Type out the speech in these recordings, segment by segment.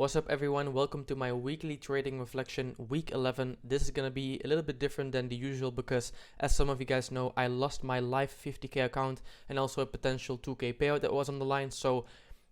What's up everyone, welcome to my weekly trading reflection week 11. This is going to be a little bit different than the usual because as some of you guys know, I lost my live 50k account and also a potential 2k payout that was on the line. So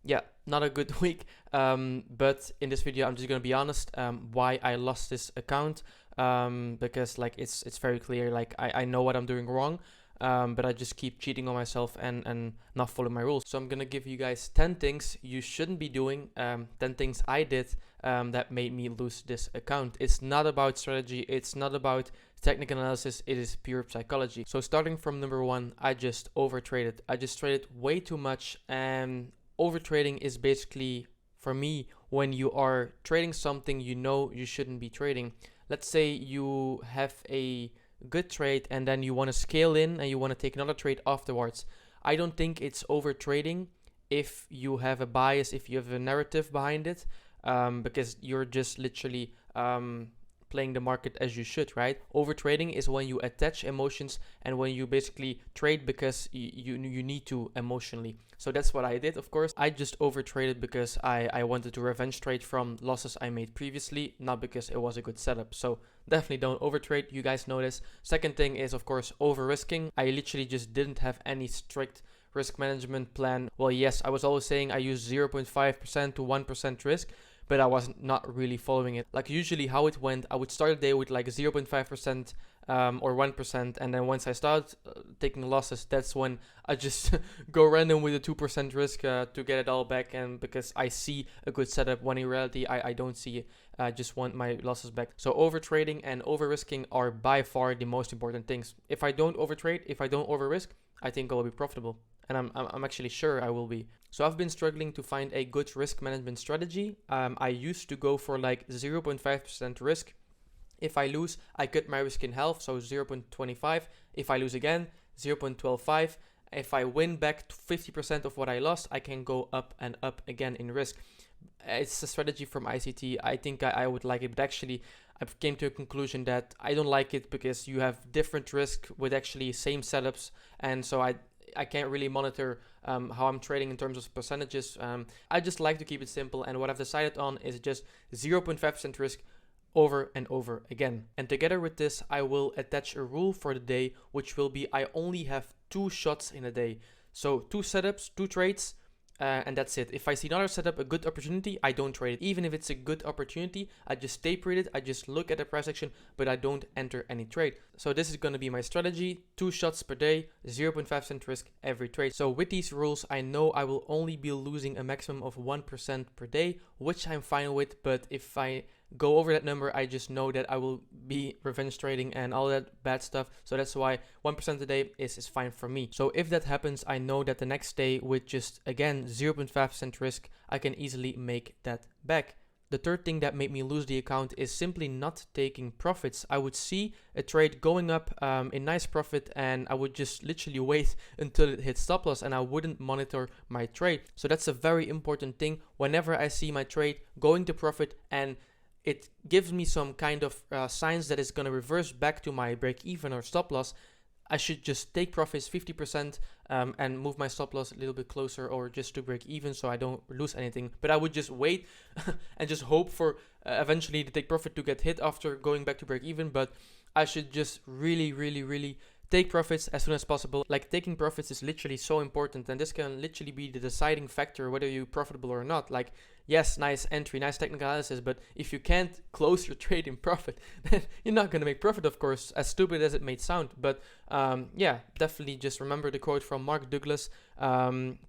yeah, not a good week, but in this video I'm just going to be honest why I lost this account, because like it's very clear, like I know what I'm doing wrong. But I just keep cheating on myself and not following my rules. So I'm gonna give you guys 10 things you shouldn't be doing, 10 things I did that made me lose this account. It's not about strategy, it's not about technical analysis, it is pure psychology. So starting from number one, I just overtraded. I just traded way too much, and overtrading is basically, for me, when you are trading something you know you shouldn't be trading. Let's say you have a good trade and then you want to scale in and you want to take another trade afterwards. I don't think it's over trading if you have a bias, if you have a narrative behind it, because you're just literally playing the market as you should, right? Over trading is when you attach emotions and when you basically trade because you need to emotionally. So that's what I did. Of course, I just over traded because I wanted to revenge trade from losses I made previously, not because it was a good setup. So definitely don't overtrade, you guys know this. Second thing is, of course, over risking. I literally just didn't have any strict risk management plan. Well, yes, I was always saying I use 0.5% to 1% risk, but I was not really following it. Like usually how it went, I would start a day with like 0.5% or 1%, and then once I start taking losses, that's when I just go random with a 2% risk to get it all back, and because I see a good setup, when in reality I don't see it. I just want my losses back. So over trading and over risking are by far the most important things. If I don't overtrade, if I don't over risk, I think I will be profitable, and I'm actually sure I will be. So I've been struggling to find a good risk management strategy. I used to go for like 0.5% risk. If I lose, I cut my risk in half, so 0.25. If I lose again, 0.125. If I win back to 50% of what I lost, I can go up and up again in risk. It's a strategy from ICT. I think I would like it, but actually I came to a conclusion that I don't like it because you have different risk with actually same setups, and so I can't really monitor how I'm trading in terms of percentages. I just like to keep it simple, and what I've decided on is just 0.5% risk over and over again. And together with this, I will attach a rule for the day, which will be I only have 2 shots in a day. So 2 setups, 2 trades, and that's it. If I see another setup, a good opportunity, I don't trade it. Even if it's a good opportunity, I just stay read it, I just look at the price action, but I don't enter any trade. So this is going to be my strategy: 2 shots per day, 0.5% risk every trade. So with these rules, I know I will only be losing a maximum of 1% per day, which I'm fine with. But if I go over that number, I just know that I will be revenge trading and all that bad stuff. So that's why 1% a day is fine for me. So if that happens, I know that the next day with just again 0.5% risk, I can easily make that back. The third thing that made me lose the account is simply not taking profits. I would see a trade going up in nice profit, and I would just literally wait until it hits stop loss, and I wouldn't monitor my trade. So that's a very important thing. Whenever I see my trade going to profit and it gives me some kind of signs that it's going to reverse back to my break even or stop loss, I should just take profits 50% and move my stop loss a little bit closer, or just to break even so I don't lose anything. But I would just wait and just hope for eventually the take profit to get hit after going back to break even. But I should just really take profits as soon as possible. Like, taking profits is literally so important, and this can literally be the deciding factor whether you're profitable or not. Like, yes, nice entry, nice technical analysis, but if you can't close your trade in profit, then you're not going to make profit, of course, as stupid as it may sound. But yeah, definitely just remember the quote from Mark Douglas: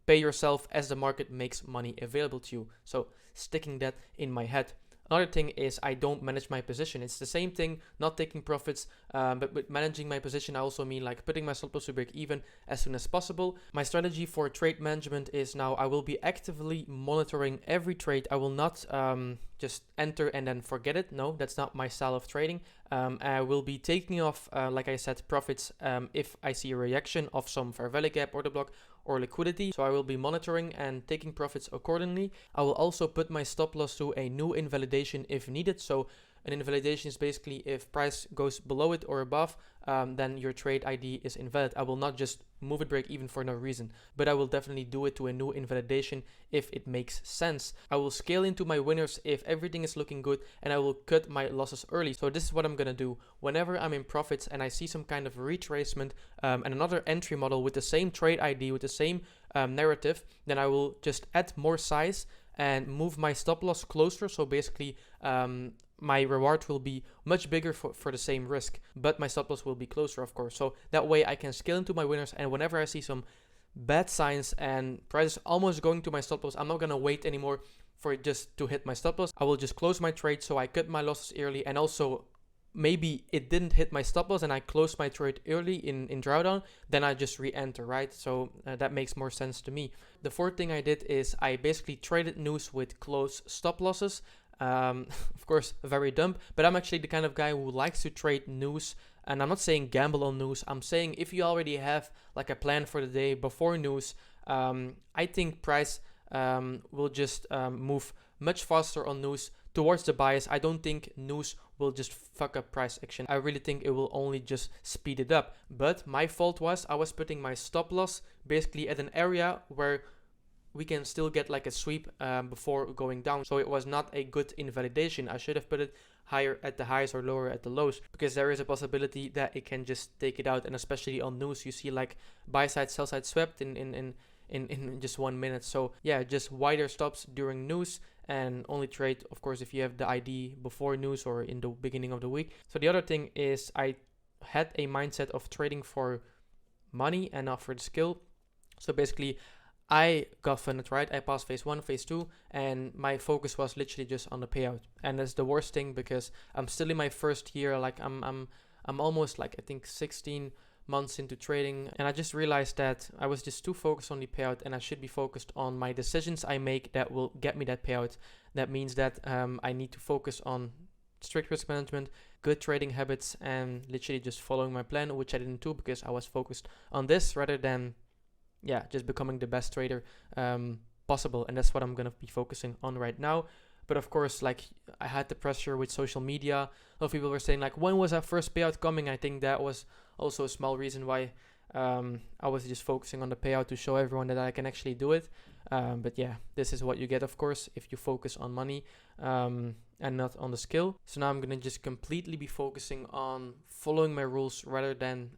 pay yourself as the market makes money available to you. So sticking that in my head. Another thing is I don't manage my position. It's the same thing, not taking profits, but with managing my position, I also mean like putting my stop loss to break even as soon as possible. My strategy for trade management is now I will be actively monitoring every trade. I will not just enter and then forget it. No, that's not my style of trading. I will be taking off, like I said, profits if I see a reaction of some fair value gap, order block, or liquidity. So I will be monitoring and taking profits accordingly. I will also put my stop loss to a new invalidation if needed. So An invalidation is basically if price goes below it or above, then your trade ID is invalid. I will not just move it break even for no reason, but I will definitely do it to a new invalidation if it makes sense. I will scale into my winners if everything is looking good, and I will cut my losses early. So this is what I'm gonna do. Whenever I'm in profits and I see some kind of retracement and another entry model with the same trade ID, with the same narrative, then I will just add more size and move my stop loss closer. So basically my reward will be much bigger for the same risk, but my stop loss will be closer, of course. So that way I can scale into my winners, and whenever I see some bad signs and prices almost going to my stop loss, I'm not gonna wait anymore for it just to hit my stop loss. I will just close my trade, so I cut my losses early, and also maybe it didn't hit my stop loss and I closed my trade early in drawdown, then I just re-enter, right? So that makes more sense to me. The fourth thing I did is I basically traded news with close stop losses. Of course, very dumb, but I'm actually the kind of guy who likes to trade news. And I'm not saying gamble on news. I'm saying if you already have like a plan for the day before news, I think price will just move much faster on news towards the bias. I don't think news will just fuck up price action. I really think it will only just speed it up. But my fault was I was putting my stop loss basically at an area where we can still get like a sweep before going down. So it was not a good invalidation. I should have put it higher at the highs or lower at the lows, because there is a possibility that it can just take it out. And especially on news, you see like buy side, sell side swept in just 1 minute. So yeah, just wider stops during news, and only trade, of course, if you have the ID before news or in the beginning of the week. So the other thing is I had a mindset of trading for money and not for the skill. So basically, I got funded, right? I passed phase 1, phase 2, and my focus was literally just on the payout. And that's the worst thing, because I'm still in my first year. Like I'm almost like I think 16 months into trading, and I just realized that I was just too focused on the payout, and I should be focused on my decisions I make that will get me that payout. That means that I need to focus on strict risk management, good trading habits, and literally just following my plan, which I didn't do because I was focused on this rather than just becoming the best trader possible. And that's what I'm gonna be focusing on right now. But of course, like, I had the pressure with social media. A lot of people were saying like, when was our first payout coming? I think that was also a small reason why I was just focusing on the payout, to show everyone that I can actually do it. But yeah, this is what you get, of course, if you focus on money and not on the skill. So now I'm gonna just completely be focusing on following my rules rather than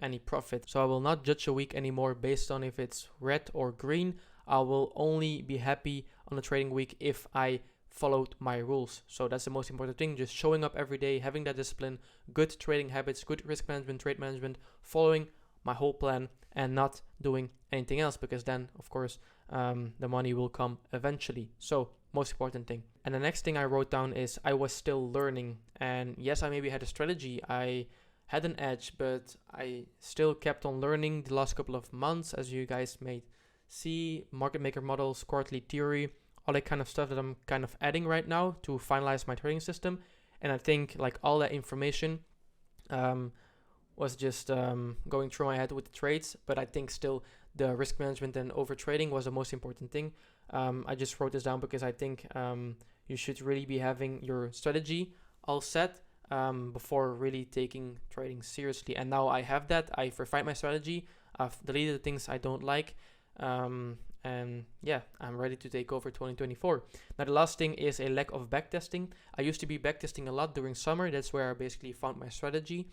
any profit. So I will not judge a week anymore based on if it's red or green. I will only be happy on the trading week if I followed my rules. So that's the most important thing, just showing up every day, having that discipline, good trading habits, good risk management, trade management, following my whole plan and not doing anything else, because then of course the money will come eventually. So most important thing. And the next thing I wrote down is I was still learning. And yes, I maybe had a strategy, I had an edge, but I still kept on learning the last couple of months, as you guys may see, market maker models, quarterly theory, all that kind of stuff that I'm kind of adding right now to finalize my trading system. And I think like all that information was just going through my head with the trades, but I think still the risk management and overtrading was the most important thing. I just wrote this down because I think you should really be having your strategy all set before really taking trading seriously. And now I have that. I've refined my strategy. I've deleted the things I don't like. And yeah, I'm ready to take over 2024. Now the last thing is a lack of backtesting. I used to be backtesting a lot during summer. That's where I basically found my strategy.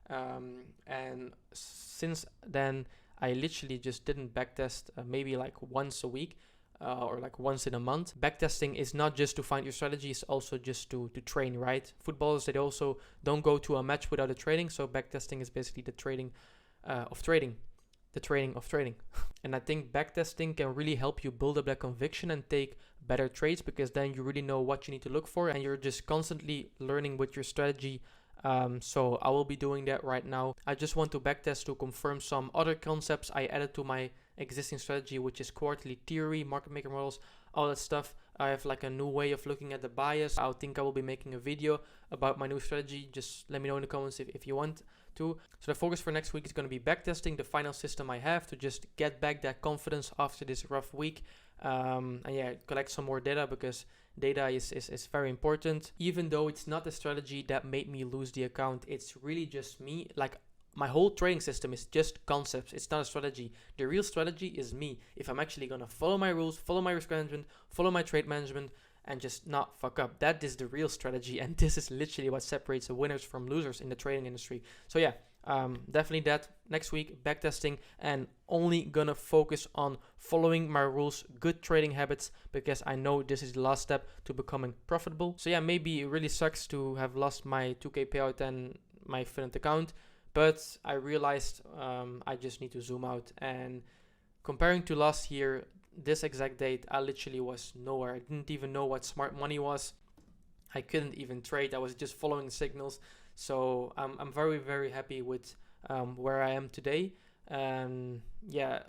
And since then, I literally just didn't backtest maybe like once a week or like once in a month. Backtesting is not just to find your strategy, it's also just to train, right? Footballers, they also don't go to a match without a trading. So backtesting is basically the trading of trading. The training of trading. And I think backtesting can really help you build up that conviction and take better trades, because then you really know what you need to look for and you're just constantly learning with your strategy. So I will be doing that right now. I just want to backtest to confirm some other concepts I added to my existing strategy, which is quarterly theory, market maker models, all that stuff. I have like a new way of looking at the bias. I think I will be making a video about my new strategy. Just let me know in the comments if you want to. So the focus for next week is going to be backtesting, the final system I have to just get back that confidence after this rough week. And yeah, collect some more data, because Data is very important. Even though it's not a strategy that made me lose the account, it's really just me. Like, my whole trading system is just concepts. It's not a strategy. The real strategy is me. If I'm actually gonna follow my rules, follow my risk management, follow my trade management, and just not fuck up. That is the real strategy, and this is literally what separates the winners from losers in the trading industry. So yeah, definitely that. Next week, backtesting, and only gonna focus on following my rules, good trading habits, because I know this is the last step to becoming profitable. So yeah, maybe it really sucks to have lost my 2K payout and my Finite account, but I realized I just need to zoom out. And comparing to last year, this exact date, I literally was nowhere. I didn't even know what smart money was. I couldn't even trade. I was just following signals. So I'm very, very happy with where I am today. Yeah,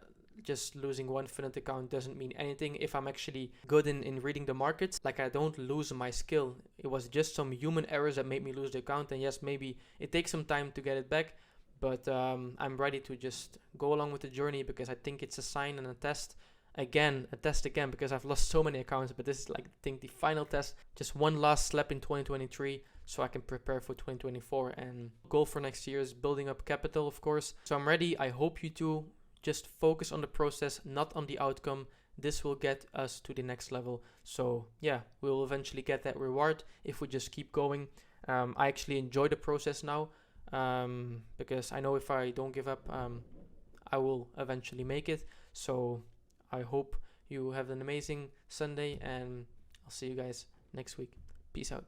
just losing one Finite account doesn't mean anything if I'm actually good in reading the markets. Like, I don't lose my skill. It was just some human errors that made me lose the account. And yes, maybe it takes some time to get it back. But I'm ready to just go along with the journey, because I think it's a sign and a test again, because I've lost so many accounts. But this is, like, I think, the final test. Just one last slap in 2023 so I can prepare for 2024. And goal for next year is building up capital, of course. So I'm ready. I hope you too. Just focus on the process, not on the outcome. This will get us to the next level. So yeah, we'll eventually get that reward if we just keep going. I actually enjoy the process now, because I know if I don't give up, I will eventually make it. So I hope you have an amazing Sunday, and I'll see you guys next week. Peace out.